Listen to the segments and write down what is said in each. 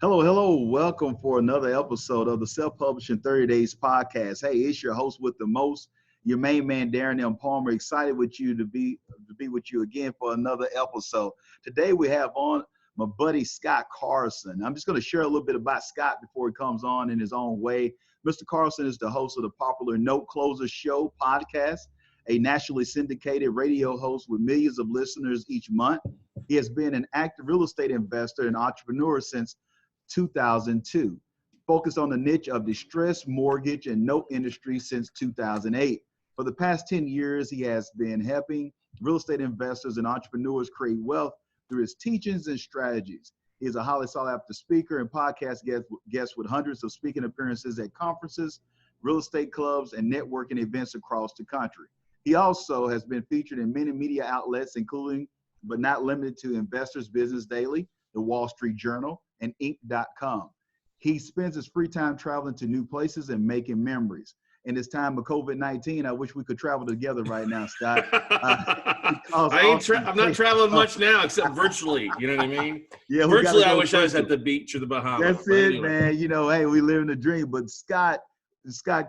Hello, hello. Welcome for another episode of the Self-Publishing 30 Days podcast. Hey, it's your host with the most, your main man, Darren M. Palmer. Excited with you to be with you again for another episode. Today we have on my buddy Scott Carson. I'm just going to share a little bit about Scott before he comes on in his own way. Mr. Carson is the host of the popular Note Closer Show podcast, a nationally syndicated radio host with millions of listeners each month. He has been an active real estate investor and entrepreneur since 2002, focused on the niche of distressed mortgage and note industry since 2008. For the past 10 years, he has been helping real estate investors and entrepreneurs create wealth through his teachings and strategies. He is a highly sought after speaker and podcast guest with hundreds of speaking appearances at conferences, real estate clubs, and networking events across the country. He also has been featured in many media outlets, including but not limited to Investors Business Daily, the Wall Street Journal, and Inc.com. He spends his free time traveling to new places and making memories. In this time of COVID-19, I wish we could travel together right now, Scott. I'm not traveling much now, except virtually. You know what I mean? Yeah, virtually, I wish I was at the beach or the Bahamas. That's it, anyway. Man. You know, hey, we live in a dream. But Scott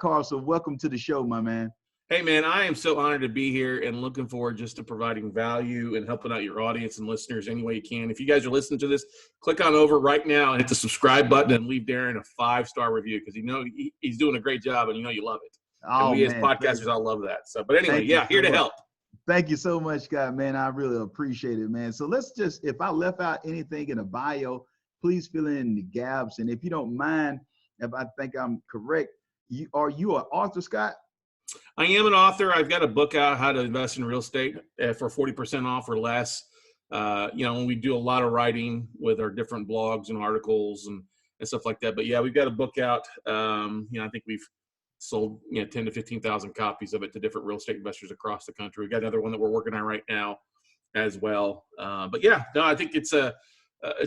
Carson, welcome to the show, my man. Hey, man, I am so honored to be here and looking forward just to providing value and helping out your audience and listeners any way you can. If you guys are listening to this, click on over right now and hit the subscribe button and leave Darren a 5-star review because he's doing a great job and you love it. Oh, and we as podcasters all love that. So, but anyway, here to help. Thank you so much, Scott, man. I really appreciate it, man. So let's just, if I left out anything in the bio, please fill in the gaps. And if you don't mind, if I think I'm correct, are you an author, Scott? I am an author. I've got a book out, How to Invest in Real Estate for 40% off or less. We do a lot of writing with our different blogs and articles and stuff like that. But yeah, we've got a book out. I think we've sold 10 to 15,000 copies of it to different real estate investors across the country. We've got another one that we're working on right now as well. I think it's an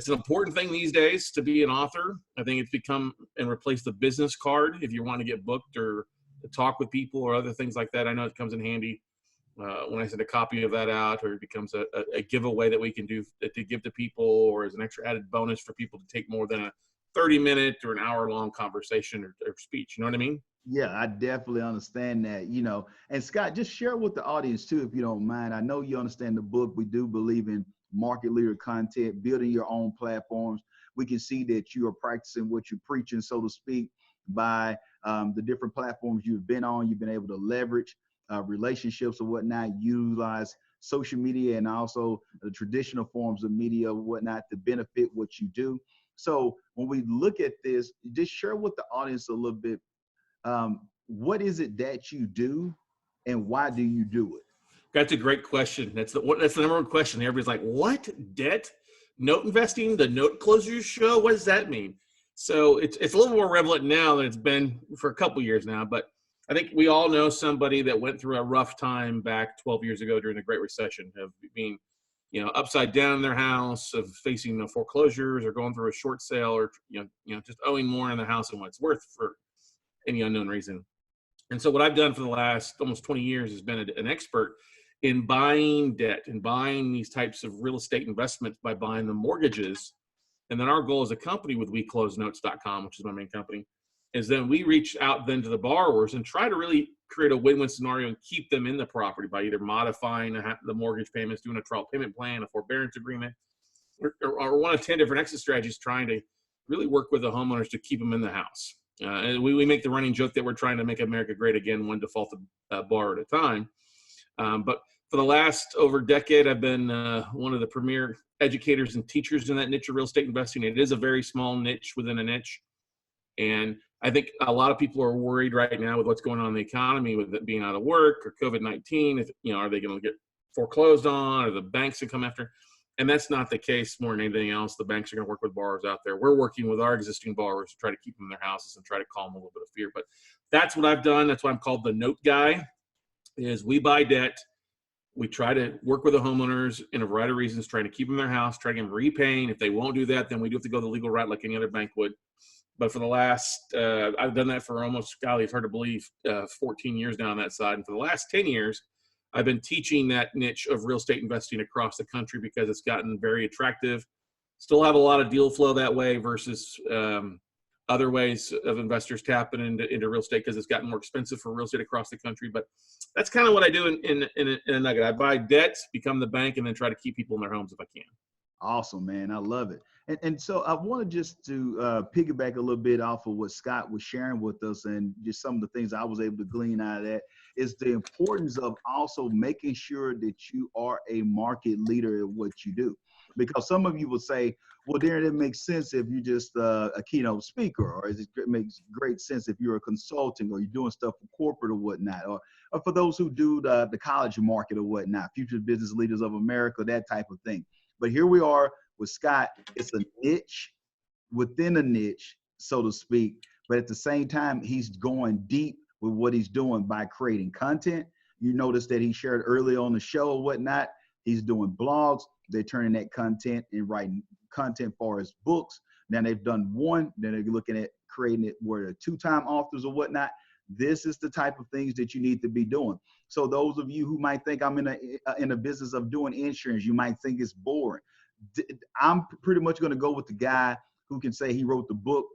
important thing these days to be an author. I think it's become and replaced the business card if you want to get booked or to talk with people or other things like that. I know it comes in handy when I send a copy of that out, or it becomes a giveaway that we can do to give to people, or as an extra added bonus for people to take more than a 30-minute or an hour-long conversation or speech. You know what I mean? Yeah, I definitely understand that, And Scott, just share with the audience too, if you don't mind. I know you understand the book. We do believe in market leader content, building your own platforms. We can see that you are practicing what you're preaching, so to speak, by the different platforms you've been on. You've been able to leverage relationships or whatnot, utilize social media and also the traditional forms of media or whatnot to benefit what you do. So when we look at this, just share with the audience a little bit, what is it that you do and why do you do it? That's a great question. That's the number one question. Everybody's like, what? Debt? Note investing? The Note Closer Show? What does that mean? So it's a little more relevant now than it's been for a couple years now, but I think we all know somebody that went through a rough time back 12 years ago during the Great Recession of being, upside down in their house, of facing foreclosures or going through a short sale, or just owing more in the house than what it's worth for any unknown reason. And so what I've done for the last almost 20 years has been an expert in buying debt and buying these types of real estate investments by buying the mortgages. And then our goal as a company with WeCloseNotes.com, which is my main company, is then we reach out then to the borrowers and try to really create a win-win scenario and keep them in the property by either modifying the mortgage payments, doing a trial payment plan, a forbearance agreement, or one of 10 different exit strategies, trying to really work with the homeowners to keep them in the house. And we make the running joke that we're trying to make America great again, one defaulted borrower at a time. But for the last over a decade, I've been one of the premier educators and teachers in that niche of real estate investing. It is a very small niche within a niche. And I think a lot of people are worried right now with what's going on in the economy, with it being out of work or COVID-19. Are they going to get foreclosed on, or the banks that come after? And that's not the case more than anything else. The banks are going to work with borrowers out there. We're working with our existing borrowers to try to keep them in their houses and try to calm a little bit of fear. But that's what I've done. That's why I'm called the Note Guy, is we buy debt. We try to work with the homeowners in a variety of reasons, trying to keep them in their house, trying to get them repaying. If they won't do that, then we do have to go the legal route like any other bank would. But for the last, I've done that for almost, golly, it's hard to believe, 14 years now on that side. And for the last 10 years, I've been teaching that niche of real estate investing across the country because it's gotten very attractive. Still have a lot of deal flow that way versus other ways of investors tapping into real estate because it's gotten more expensive for real estate across the country. But that's kind of what I do in a nugget. I buy debt, become the bank, and then try to keep people in their homes if I can. Awesome, man. I love it. And so I wanted just to piggyback a little bit off of what Scott was sharing with us and just some of the things I was able to glean out of that is the importance of also making sure that you are a market leader in what you do. Because some of you will say, well, Darren, it makes sense if you're just a keynote speaker, or it makes great sense if you're a consulting or you're doing stuff for corporate or whatnot, or for those who do the college market or whatnot, Future Business Leaders of America, that type of thing. But here we are with Scott. It's a niche within a niche, so to speak. But at the same time, he's going deep with what he's doing by creating content. You notice that he shared early on the show or whatnot. He's doing blogs. They're turning that content and writing content for his books. Now they've done one. Then they're looking at creating it where they're two-time authors or whatnot. This is the type of things that you need to be doing. So those of you who might think I'm in a business of doing insurance, you might think it's boring. I'm pretty much going to go with the guy who can say he wrote the book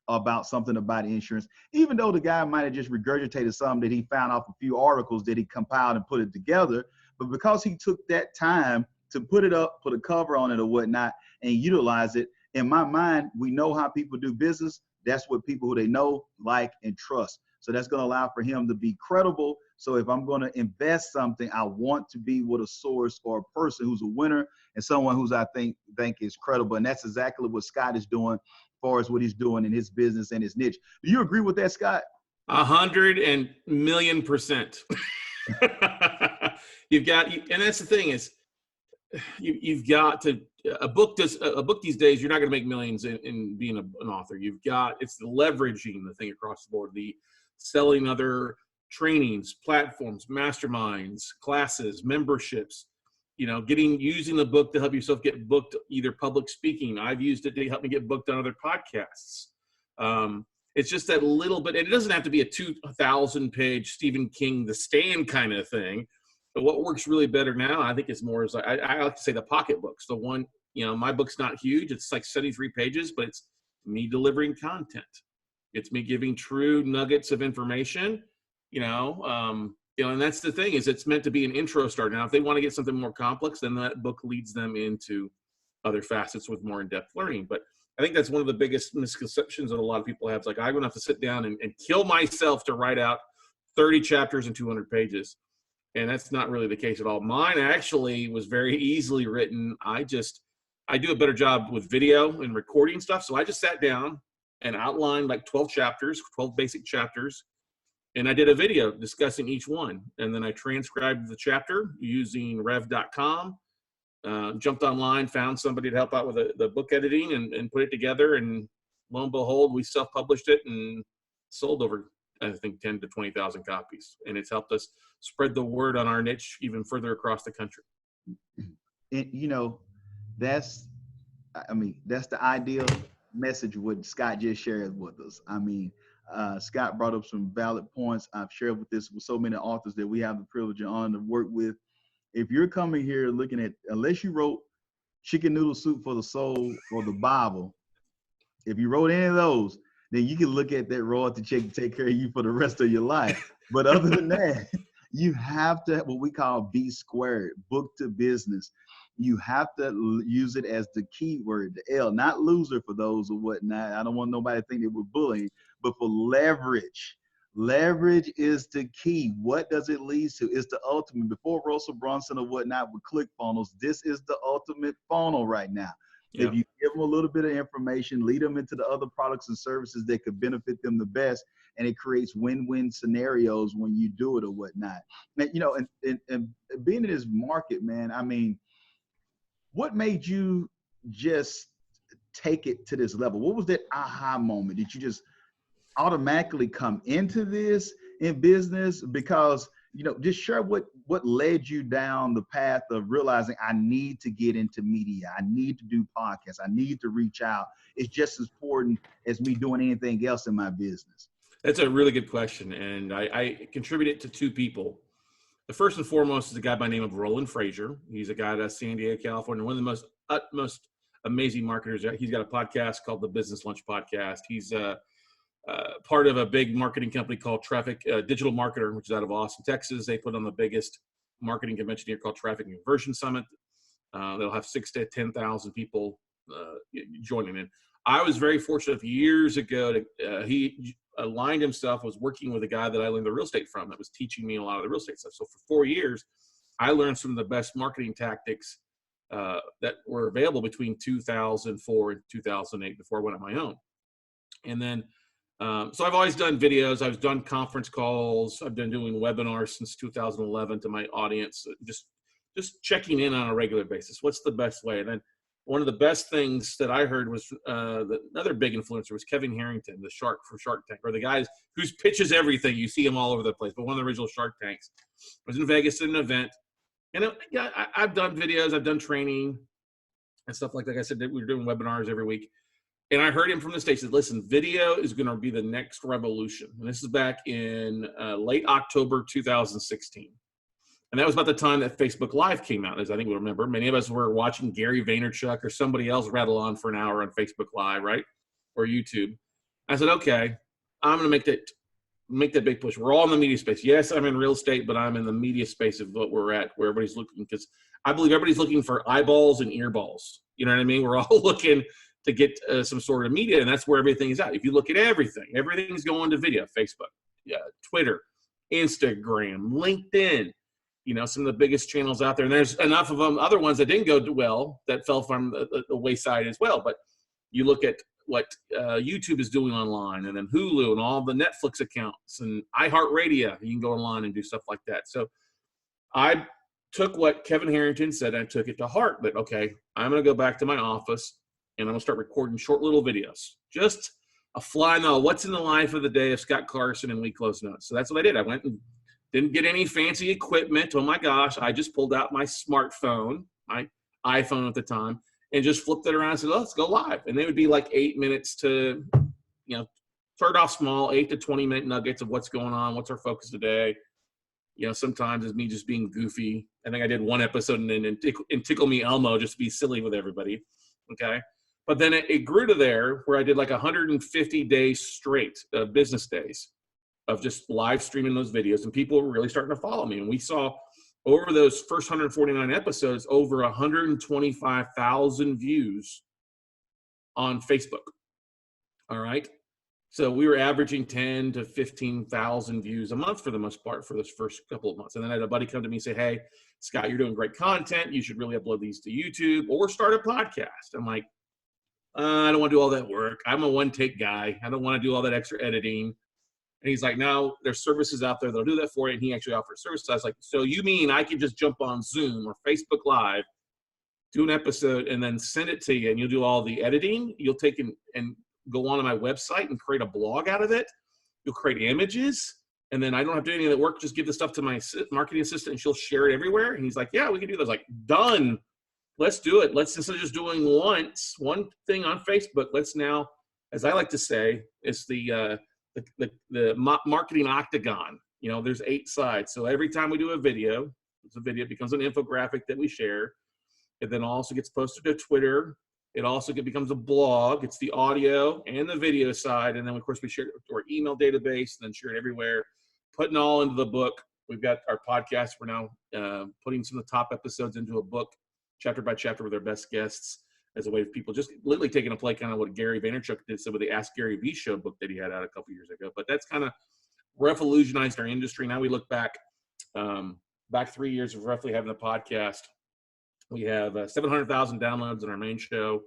about something about insurance, even though the guy might have just regurgitated something that he found off a few articles that he compiled and put it together. But because he took that time to put it up, put a cover on it or whatnot, and utilize it, in my mind, we know how people do business. That's what people who they know, like, and trust. So that's going to allow for him to be credible. So if I'm going to invest something, I want to be with a source or a person who's a winner and someone who's I think is credible. And that's exactly what Scott is doing as far as what he's doing in his business and his niche. Do you agree with that, Scott? 100,000,000%. You've got, and that's the thing is, you've got to a book these days. You're not going to make millions in being an author. It's the leveraging the thing across the board, the selling other trainings, platforms, masterminds, classes, memberships. Using the book to help yourself get booked, either public speaking. I've used it to help me get booked on other podcasts. It's just that little bit, and it doesn't have to be a 2,000-page Stephen King, The Stand kind of thing. But what works really better now, I think, is more is I like to say the pocket books. The one, my book's not huge. It's like 73 pages, but it's me delivering content. It's me giving true nuggets of information, and that's the thing is it's meant to be an intro start. Now, if they want to get something more complex, then that book leads them into other facets with more in-depth learning. But I think that's one of the biggest misconceptions that a lot of people have. It's like, I'm going to have to sit down and kill myself to write out 30 chapters and 200 pages. And that's not really the case at all. Mine actually was very easily written. I do a better job with video and recording stuff. So I just sat down and outlined like 12 basic chapters. And I did a video discussing each one. And then I transcribed the chapter using rev.com, jumped online, found somebody to help out with the book editing and put it together. And lo and behold, we self-published it and sold over, I think, 10 to 20,000 copies. And it's helped us spread the word on our niche even further across the country. And, that's the ideal message what Scott just shared with us. Scott brought up some valid points. I've shared with so many authors that we have the privilege and honor to work with. If you're coming here looking at, unless you wrote Chicken Noodle Soup for the Soul or the Bible, if you wrote any of those, then you can look at that royalty check and take care of you for the rest of your life. But other than that, you have to, what we call B squared, book to business. You have to use it as the key word, the L, not loser for those or whatnot. I don't want nobody to think that we're bullying, but for leverage. Leverage is the key. What does it lead to? It's the ultimate. Before Russell Brunson or whatnot with ClickFunnels, this is the ultimate funnel right now. Yeah. If you give them a little bit of information, lead them into the other products and services that could benefit them the best, and it creates win-win scenarios when you do it or whatnot. And being in this market, man, what made you just take it to this level? What was that aha moment? Did you just automatically come into this in business? Because, just share what led you down the path of realizing I need to get into media. I need to do podcasts. I need to reach out. It's just as important as me doing anything else in my business. That's a really good question. And I contribute it to two people. The first and foremost is a guy by the name of Roland Frazier. He's a guy out of San Diego, California, one of the most amazing marketers. He's got a podcast called the Business Lunch Podcast. He's part of a big marketing company called Traffic Digital Marketer, which is out of Austin, Texas. They put on the biggest marketing convention here called Traffic and Conversion Summit. They'll have 6,000 to 10,000 people joining in. I was very fortunate years ago to, he aligned himself, was working with a guy that I learned the real estate from that was teaching me a lot of the real estate stuff. So for 4 years, I learned some of the best marketing tactics that were available between 2004 and 2008 before I went on my own. And then, so I've always done videos. I've done conference calls. I've been doing webinars since 2011 to my audience, just checking in on a regular basis. What's the best way? And then one of the best things that I heard was another big influencer was Kevin Harrington, the shark for Shark Tank, or the guy who's pitches everything. You see him all over the place, but one of the original Shark Tanks. I was in Vegas at an event, and I've done videos, I've done training and stuff like that. Like I said, we were doing webinars every week. And I heard him from the stage said, listen, video is going to be the next revolution. And this is back in late October 2016. And that was about the time that Facebook Live came out, as I think we remember. Many of us were watching Gary Vaynerchuk or somebody else rattle on for an hour on Facebook Live, right? Or YouTube. I said, okay, I'm going to make that big push. We're all in the media space. Yes, I'm in real estate, but I'm in the media space of what we're at, where everybody's looking, because I believe everybody's looking for eyeballs and earballs. You know what I mean? We're all looking to get some sort of media, and that's where everything is at. If you look at everything's going to video. Facebook, Twitter, Instagram, LinkedIn, some of the biggest channels out there. And there's enough of them, other ones that didn't go well, that fell from the wayside as well. But you look at what YouTube is doing online, and then Hulu and all the Netflix accounts and iHeartRadio, you can go online and do stuff like that. So I took what Kevin Harrington said, and I took it to heart that, okay, I'm going to go back to my office and I'm going to start recording short little videos. Just a fly in the what's in the life of the day of Scott Carson and We Close Notes. So that's what I did. I went and didn't get any fancy equipment. Oh my gosh. I just pulled out my smartphone, my iPhone at the time, and just flipped it around and said, let's go live. And they would be like 8 minutes to, start off small, 8 to 20 minute nuggets of what's going on. What's our focus today? Sometimes it's me just being goofy. I think I did one episode and Tickle Me Elmo, just to be silly with everybody. Okay. But then it grew to there where I did like 150 days straight of business days of just live streaming those videos, and people were really starting to follow me. And we saw over those first 149 episodes, over 125,000 views on Facebook. All right. So we were averaging 10 to 15,000 views a month for the most part for those first couple of months. And then I had a buddy come to me and say, hey, Scott, you're doing great content. You should really upload these to YouTube or start a podcast. I'm like, I don't want to do all that work. I'm a one-take guy. I don't want to do all that extra editing. And he's like, no, there's services out there that'll do that for you. And he actually offers services. I was like, so you mean I can just jump on Zoom or Facebook Live, do an episode, and then send it to you, and you'll do all the editing? You'll take and go onto my website and create a blog out of it. You'll create images, and then I don't have to do any of that work. Just give the stuff to my marketing assistant, and she'll share it everywhere. And he's like, yeah, we can do that. I was like, done. Let's do it. Let's, instead of just doing one thing on Facebook, let's now, as I like to say, it's the marketing octagon. There's 8 sides. So every time we do a video, it becomes an infographic that we share. It then also gets posted to Twitter. It also becomes a blog. It's the audio and the video side. And then, of course, we share it to our email database and then share it everywhere, putting all into the book. We've got our podcast. We're now putting some of the top episodes into a book, chapter by chapter, with our best guests, as a way of people just literally taking a play, kind of what Gary Vaynerchuk did with the Ask Gary V show book that he had out a couple years ago. But that's kind of revolutionized our industry. Now we look back 3 years of roughly having a podcast. We have 700,000 downloads on our main show.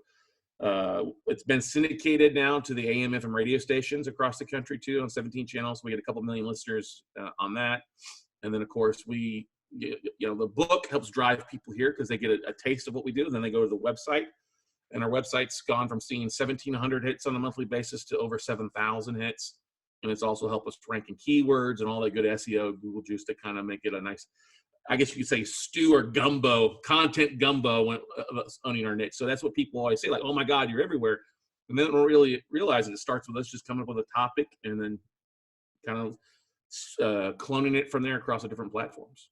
It's been syndicated now to the AM FM radio stations across the country too, on 17 channels. We get a couple million listeners on that. And then, of course, the book helps drive people here because they get a taste of what we do. And then they go to the website, and our website's gone from seeing 1,700 hits on a monthly basis to over 7,000 hits. And it's also helped us rank in keywords and all that good SEO, Google juice, to kind of make it a nice, I guess you could say, stew or gumbo, content gumbo when owning our niche. So that's what people always say, like, oh my God, you're everywhere. And they don't really realize it starts with us just coming up with a topic and then kind of cloning it from there across the different platforms.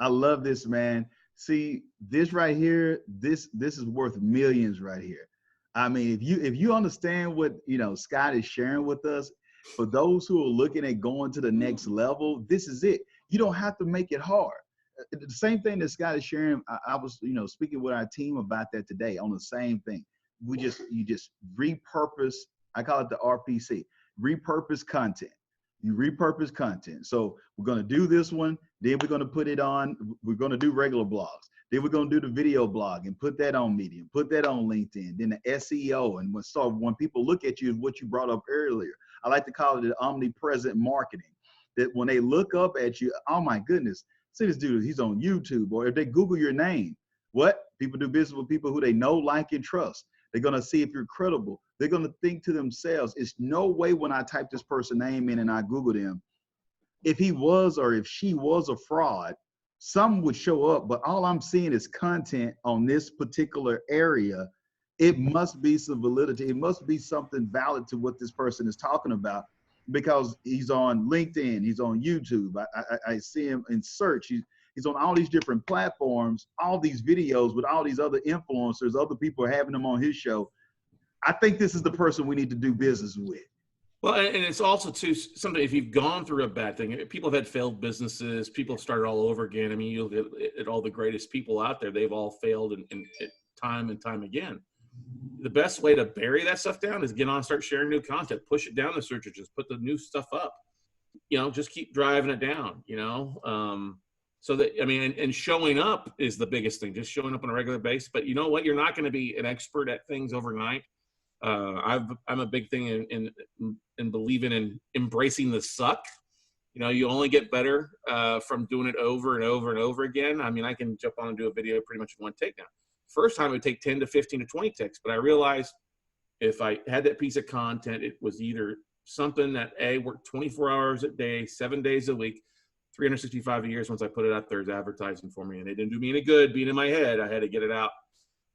I love this, man. See, this right here, this is worth millions right here. I mean, if you understand what Scott is sharing with us, for those who are looking at going to the next level, this is it. You don't have to make it hard. The same thing that Scott is sharing, I was speaking with our team about that today on the same thing. You just repurpose. I call it the RPC, repurpose content. You repurpose content. So we're going to do this one. Then we're going to put it on. We're going to do regular blogs. Then we're going to do the video blog and put that on Medium, put that on LinkedIn. Then the SEO. And when people look at you, is what you brought up earlier. I like to call it the omnipresent marketing. That when they look up at you, oh my goodness, see this dude, he's on YouTube. Or if they Google your name, what? People do business with people who they know, like, and trust. They're going to see if you're credible. They're going to think to themselves, it's no way when I type this person's name in and I Google them, if he was or if she was a fraud, some would show up, but all I'm seeing is content on this particular area. It must be some validity. It must be something valid to what this person is talking about, because he's on LinkedIn, he's on YouTube. I see him in search. He's on all these different platforms, all these videos with all these other influencers, other people are having him on his show. I think this is the person we need to do business with. Well, and it's also too something, if you've gone through a bad thing, people have had failed businesses, people have started all over again. I mean, you look at all the greatest people out there, they've all failed and time and time again. The best way to bury that stuff down is get on, start sharing new content, push it down the search engines, put the new stuff up, just keep driving it down, so that, I mean, and showing up is the biggest thing, just showing up on a regular basis. But you know what? You're not going to be an expert at things overnight. I'm a big thing in believing in embracing the suck. You only get better from doing it over and over and over again. I mean, I can jump on and do a video pretty much in one take now. First time it would take 10 to 15 to 20 takes, but I realized if I had that piece of content, it was either something that worked 24 hours a day, 7 days a week, 365 years. Once I put it out there as advertising for me, and it didn't do me any good being in my head. I had to get it out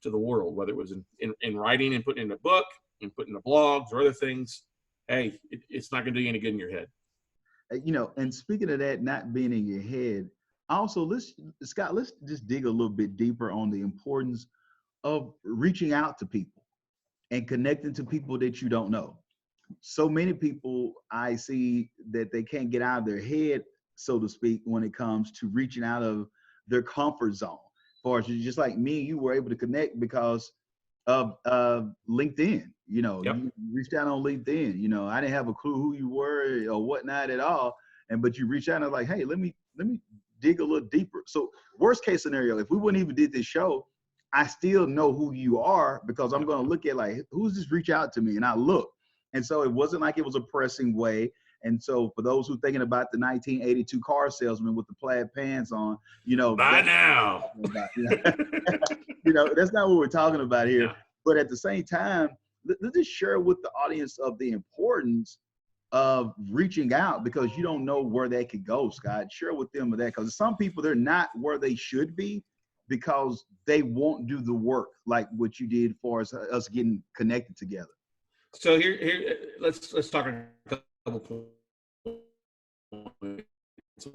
to the world, whether it was in writing and putting in a book and putting in the blogs or other things. Hey, it's not going to do you any good in your head. And speaking of that not being in your head, also, Scott, let's just dig a little bit deeper on the importance of reaching out to people and connecting to people that you don't know. So many people I see that they can't get out of their head, so to speak, when it comes to reaching out of their comfort zone. For just like me, you were able to connect because of LinkedIn. Yep. You reached out on LinkedIn. I didn't have a clue who you were or whatnot at all, but you reached out and I was like, hey, let me dig a little deeper. So worst case scenario, if we wouldn't even did this show, I still know who you are, because I'm going to look at like, who's this reach out to me? And I look. And so it wasn't like it was a pressing way. And so for those who are thinking about the 1982 car salesman with the plaid pants on, by now, that's not what we're talking about here. Yeah. But at the same time, let's just share with the audience of the importance of reaching out, because you don't know where they could go, Scott. Share with them of that, because some people, they're not where they should be because they won't do the work like what you did for us getting connected together. So here, let's talk a couple points.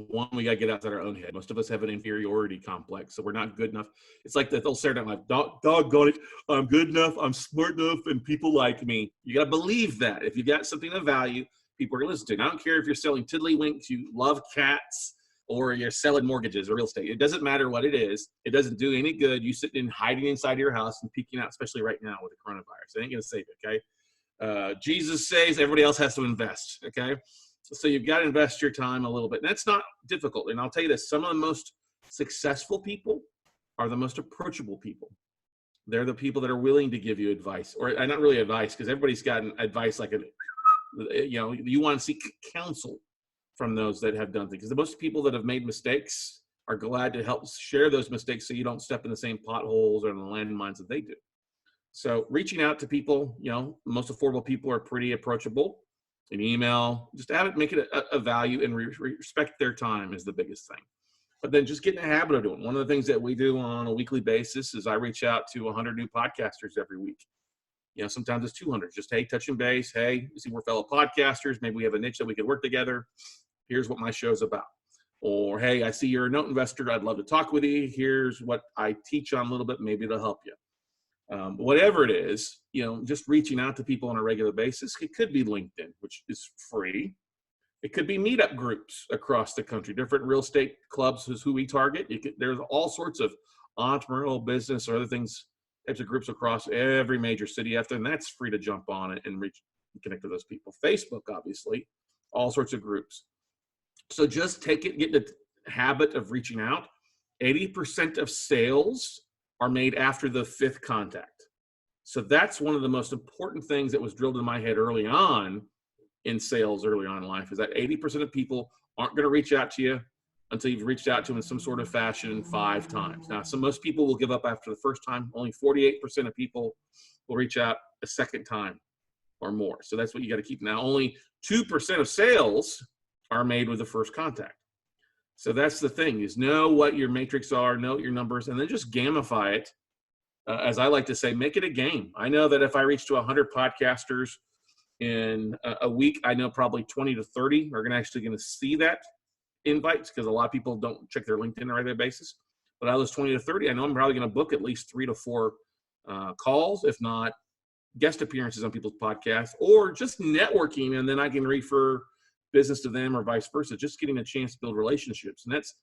One, we got to get outside our own head. Most of us have an inferiority complex, so we're not good enough. It's like the old stereotype, like, doggone it, I'm good enough, I'm smart enough, and people like me. You got to believe that. If you got something of value, people are going to listen to it. I don't care if you're selling tiddlywinks, you love cats, or you're selling mortgages or real estate. It doesn't matter what it is. It doesn't do any good. You sitting in hiding inside your house and peeking out, especially right now with the coronavirus. It ain't going to save it, okay? Jesus saves, everybody else has to invest, okay? So you've got to invest your time a little bit. And that's not difficult. And I'll tell you this, some of the most successful people are the most approachable people. They're the people that are willing to give you advice, or not really advice, because everybody's gotten advice like, you want to seek counsel from those that have done things. Because the most people that have made mistakes are glad to help share those mistakes so you don't step in the same potholes or in the landmines that they do. So reaching out to people, most affordable people are pretty approachable. An email, just have it, make it a value, and respect their time is the biggest thing. But then just get in the habit of doing. One of the things that we do on a weekly basis is I reach out to 100 new podcasters every week. Sometimes it's 200. Just, hey, touching base. Hey, see, we're fellow podcasters. Maybe we have a niche that we could work together. Here's what my show's about. or, hey, I see you're a note investor. I'd love to talk with you. Here's what I teach on a little bit. Maybe it'll help you. Whatever it is, just reaching out to people on a regular basis. It could be LinkedIn, which is free. It could be meetup groups across the country, different real estate clubs is who we target. There's all sorts of entrepreneurial business or other things, types of groups across every major city after, and that's free to jump on it and connect with those people. Facebook, obviously, all sorts of groups. So just get in the habit of reaching out. 80% of sales are made after the 5th contact. So that's one of the most important things that was drilled in my head early on in sales, early on in life, is that 80% of people aren't going to reach out to you until you've reached out to them in some sort of fashion 5 times. Now, most people will give up after the first time. Only 48% of people will reach out a second time or more. So that's what you got to keep. Now, only 2% of sales are made with the first contact. So that's the thing, is know what your matrix are, know your numbers, and then just gamify it. As I like to say, make it a game. I know that if I reach to 100 podcasters in a week, I know probably 20 to 30 are actually going to see that invites, because a lot of people don't check their LinkedIn on a regular basis. But out of those 20 to 30, I know I'm probably going to book at least 3 to 4 calls, if not guest appearances on people's podcasts, or just networking, and then I can refer business to them or vice versa, just getting a chance to build relationships. And that's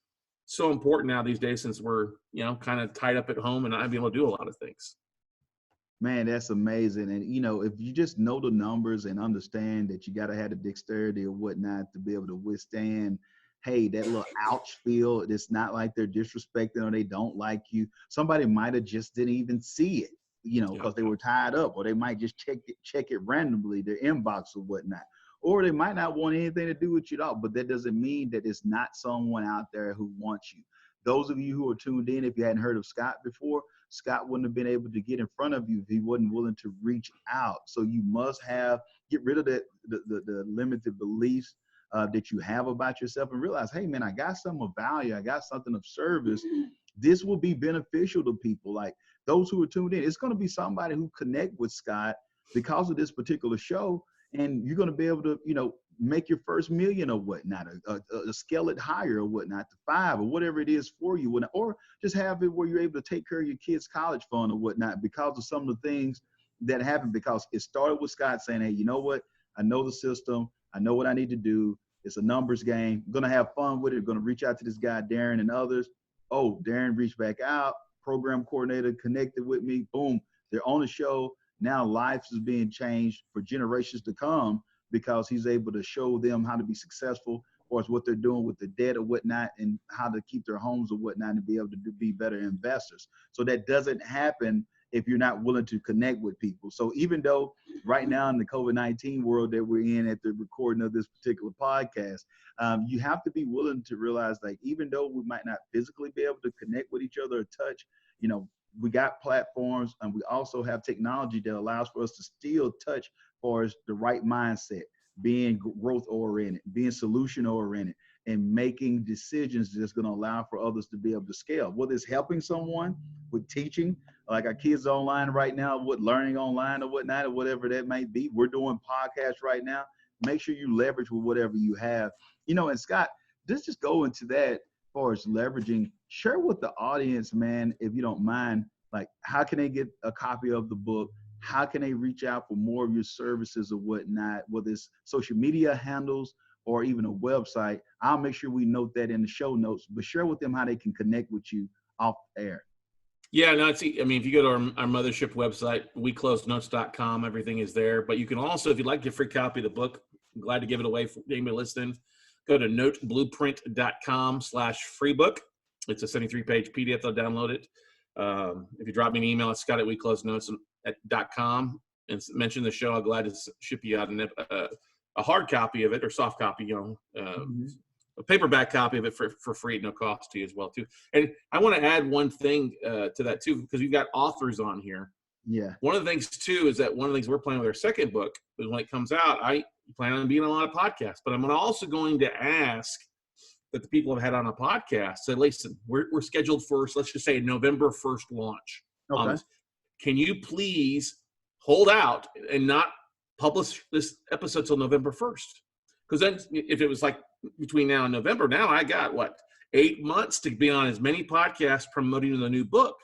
so important now these days, since we're, kind of tied up at home and not being able to do a lot of things. Man, that's amazing. And, if you just know the numbers and understand that you got to have the dexterity or whatnot to be able to withstand, hey, that little ouch feel, it's not like they're disrespecting or they don't like you. Somebody might have just didn't even see it, because they were tied up, or they might just check it randomly, their inbox or whatnot. Or they might not want anything to do with you at all, but that doesn't mean that it's not someone out there who wants you. Those of you who are tuned in, if you hadn't heard of Scott before, Scott wouldn't have been able to get in front of you if he wasn't willing to reach out. So you must get rid of the limited beliefs that you have about yourself, and realize, hey, man, I got something of value. I got something of service. This will be beneficial to people. Like those who are tuned in, it's going to be somebody who connect with Scott because of this particular show. And you're going to be able to, make your first million or whatnot, scale it higher or whatnot to 5 or whatever it is for you. Or just have it where you're able to take care of your kids' college fund or whatnot because of some of the things that happened. Because it started with Scott saying, hey, you know what? I know the system. I know what I need to do. It's a numbers game. I'm going to have fun with it. I'm going to reach out to this guy, Darren, and others. Oh, Darren reached back out. Program coordinator connected with me. Boom. They're on the show. Now life is being changed for generations to come because he's able to show them how to be successful, or as what they're doing with the debt or whatnot, and how to keep their homes or whatnot and be able to be better investors. So that doesn't happen if you're not willing to connect with people. So even though right now in the COVID-19 world that we're in at the recording of this particular podcast, you have to be willing to realize, like, even though we might not physically be able to connect with each other or touch, we got platforms, and we also have technology that allows for us to still touch for the right mindset, being growth oriented, being solution oriented, and making decisions that's going to allow for others to be able to scale. Whether it's helping someone with teaching, like our kids online right now, with learning online or whatnot, or whatever that might be. We're doing podcasts right now. Make sure you leverage with whatever you have. And Scott, let's just go into that. As far as leveraging, share with the audience, man, if you don't mind, like, how can they get a copy of the book? How can they reach out for more of your services or whatnot, whether it's social media handles or even a website? I'll make sure we note that in the show notes, but share with them how they can connect with you off air. Yeah, no, if you go to our mothership website, weclosenotes.com, everything is there. But you can also, if you'd like to get a free copy of the book, I'm glad to give it away for anybody listening. Go to noteblueprint.com/freebook. It's a 73-page PDF. They'll download it. If you drop me an email at scott@weclosenotes.com and mention the show, I'm glad to ship you out a hard copy of it, or soft copy, a paperback copy of it for free at no cost to you as well, too. And I want to add one thing to that, too, because we've got authors on here. Yeah. One of the things, too, is that one of the things we're planning with our second book is when it comes out, I plan on being on a lot of podcasts, but I'm also going to ask that the people have had on a podcast say, listen, we're scheduled for, let's just say, a November 1st launch. Okay. Can you please hold out and not publish this episode till November 1st? Because then if it was like between now and November, now I got what, 8 months to be on as many podcasts promoting the new book.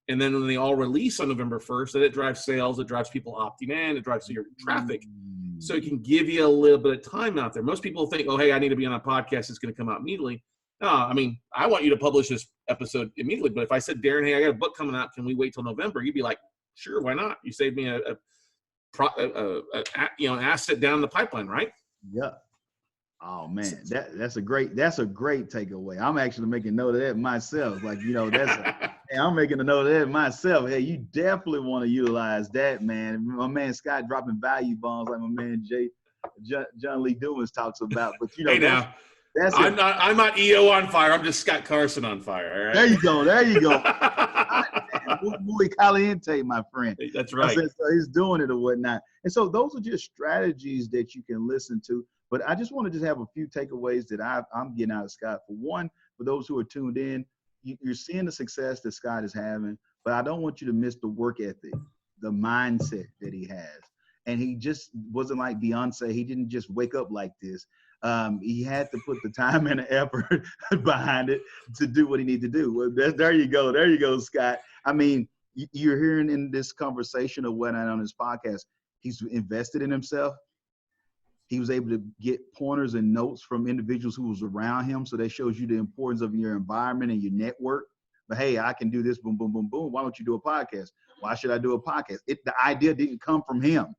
And then when they all release on November 1st, then it drives sales, it drives people opting in, it drives your traffic. So it can give you a little bit of time out there. Most people think, oh, hey, I need to be on a podcast. It's going to come out immediately. No, I mean, I want you to publish this episode immediately. But if I said, Darren, hey, I got a book coming out. Can we wait till November? You'd be like, sure, why not? You saved me an asset down the pipeline, right? Yeah. Oh man, that's a great takeaway. I'm actually making note of that myself. Like, hey, I'm making a note of that myself. Hey, you definitely want to utilize that, man. My man Scott dropping value bombs like my man John Lee Dumas talks about. But hey, now I'm not EO on fire. I'm just Scott Carson on fire. All right? There you go. Muy caliente, my friend. That's right. So he's doing it or whatnot. And so those are just strategies that you can listen to. But I just want to just have a few takeaways that I'm getting out of Scott. For one, for those who are tuned in, you're seeing the success that Scott is having, but I don't want you to miss the work ethic, the mindset that he has. And he just wasn't like Beyonce. He didn't just wake up like this. He had to put the time and the effort behind it to do what he needed to do. Well, there you go, Scott. I mean, you're hearing in this conversation or whatnot on his podcast, he's invested in himself. He was able to get pointers and notes from individuals who was around him. So that shows you the importance of your environment and your network. But hey, I can do this, boom, boom, boom, boom. Why don't you do a podcast? Why should I do a podcast? The idea didn't come from him.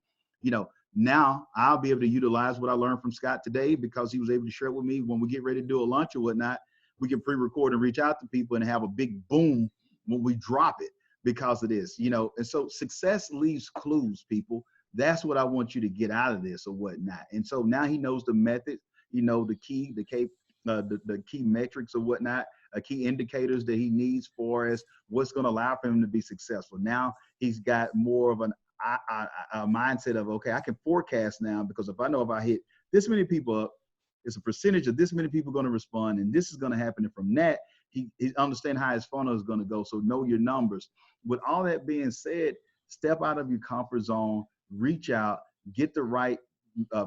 Now I'll be able to utilize what I learned from Scott today because he was able to share it with me. When we get ready to do a lunch or whatnot, we can pre-record and reach out to people and have a big boom when we drop it because of this, And so success leaves clues, people. That's what I want you to get out of this or whatnot. And so now he knows the method, the key metrics or whatnot, key indicators that he needs for us, what's going to allow for him to be successful. Now he's got more of a mindset of, okay, I can forecast now because if I know if I hit this many people up, it's a percentage of this many people going to respond and this is going to happen. And from that, he understands how his funnel is going to go. So know your numbers. With all that being said, step out of your comfort zone. Reach out, get the right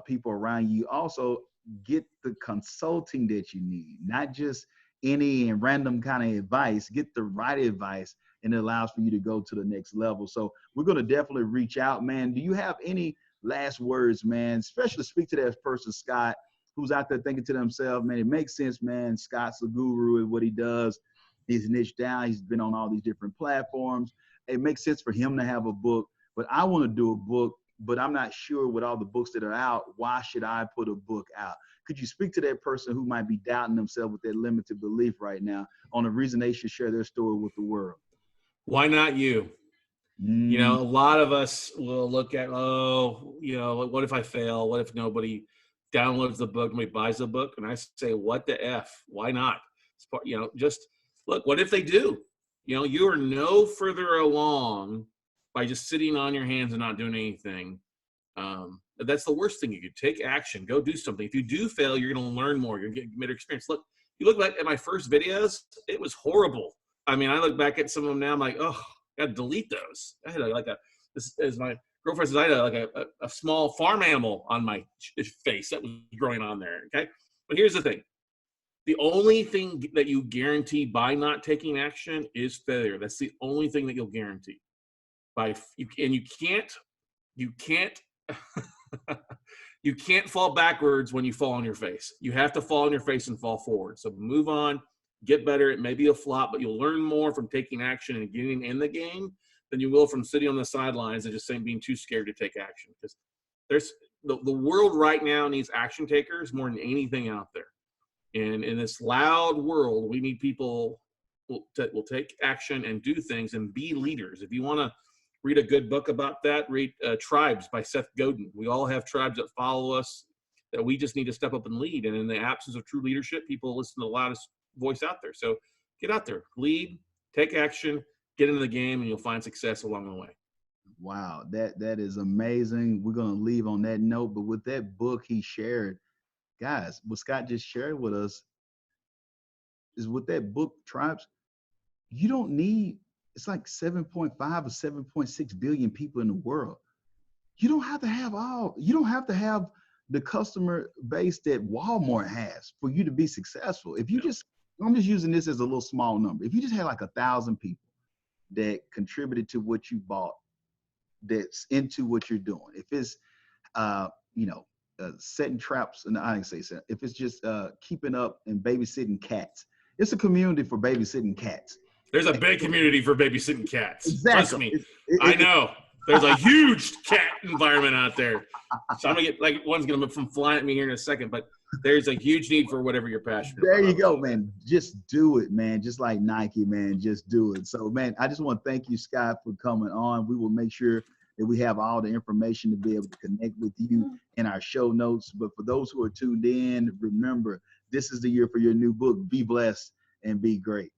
people around you. Also, get the consulting that you need, not just any and random kind of advice. Get the right advice, and it allows for you to go to the next level. So we're going to definitely reach out, man. Do you have any last words, man? Especially speak to that person, Scott, who's out there thinking to themselves, man, it makes sense, man. Scott's a guru in what he does. He's niched down. He's been on all these different platforms. It makes sense for him to have a book. But I want to do a book, but I'm not sure with all the books that are out, why should I put a book out? Could you speak to that person who might be doubting themselves with that limited belief right now on the reason they should share their story with the world? Why not you? A lot of us will look at, what if I fail? What if nobody downloads the book, nobody buys the book? And I say, what the F? Why not? Just look, what if they do? You are no further along by just sitting on your hands and not doing anything. That's the worst thing you could take action, go do something. If you do fail, you're going to learn more. You're going to get better experience. Look, you look back at my first videos, it was horrible. I mean, I look back at some of them now, I'm like, oh, I got to delete those. I had as my girlfriend says, I had a small farm animal on my face that was growing on there. Okay. But here's the thing. The only thing that you guarantee by not taking action is failure. That's the only thing that you'll guarantee. You can't you can't fall backwards when you fall on your face. You have to fall on your face and fall forward. So move on, get better. It may be a flop, but you'll learn more from taking action and getting in the game than you will from sitting on the sidelines and just being too scared to take action. Because there's the world right now needs action takers more than anything out there. And in this loud world, we need people will take action and do things and be leaders. If you want to read a good book about that, read Tribes by Seth Godin. We all have tribes that follow us that we just need to step up and lead. And in the absence of true leadership, people listen to the loudest voice out there. So get out there, lead, take action, get into the game, and you'll find success along the way. Wow, that is amazing. We're going to leave on that note. But with that book he shared, guys, what Scott just shared with us is with that book, Tribes, you don't need, it's like 7.5 or 7.6 billion people in the world. You don't have to have the customer base that Walmart has for you to be successful. If you just, I'm just using this as a little small number. If you just had like 1,000 people that contributed to what you bought, that's into what you're doing. If it's, setting traps, and I didn't say set, if it's just keeping up and babysitting cats, it's a community for babysitting cats. There's a big community for babysitting cats. Exactly. Trust me. I know. There's a huge cat environment out there. So I'm gonna get like one's gonna come flying at me here in a second, but there's a huge need for whatever you're passionate about. There you go, man. Just do it, man. Just like Nike, man. Just do it. So, man, I just want to thank you, Scott, for coming on. We will make sure that we have all the information to be able to connect with you in our show notes. But for those who are tuned in, remember, this is the year for your new book. Be blessed and be great.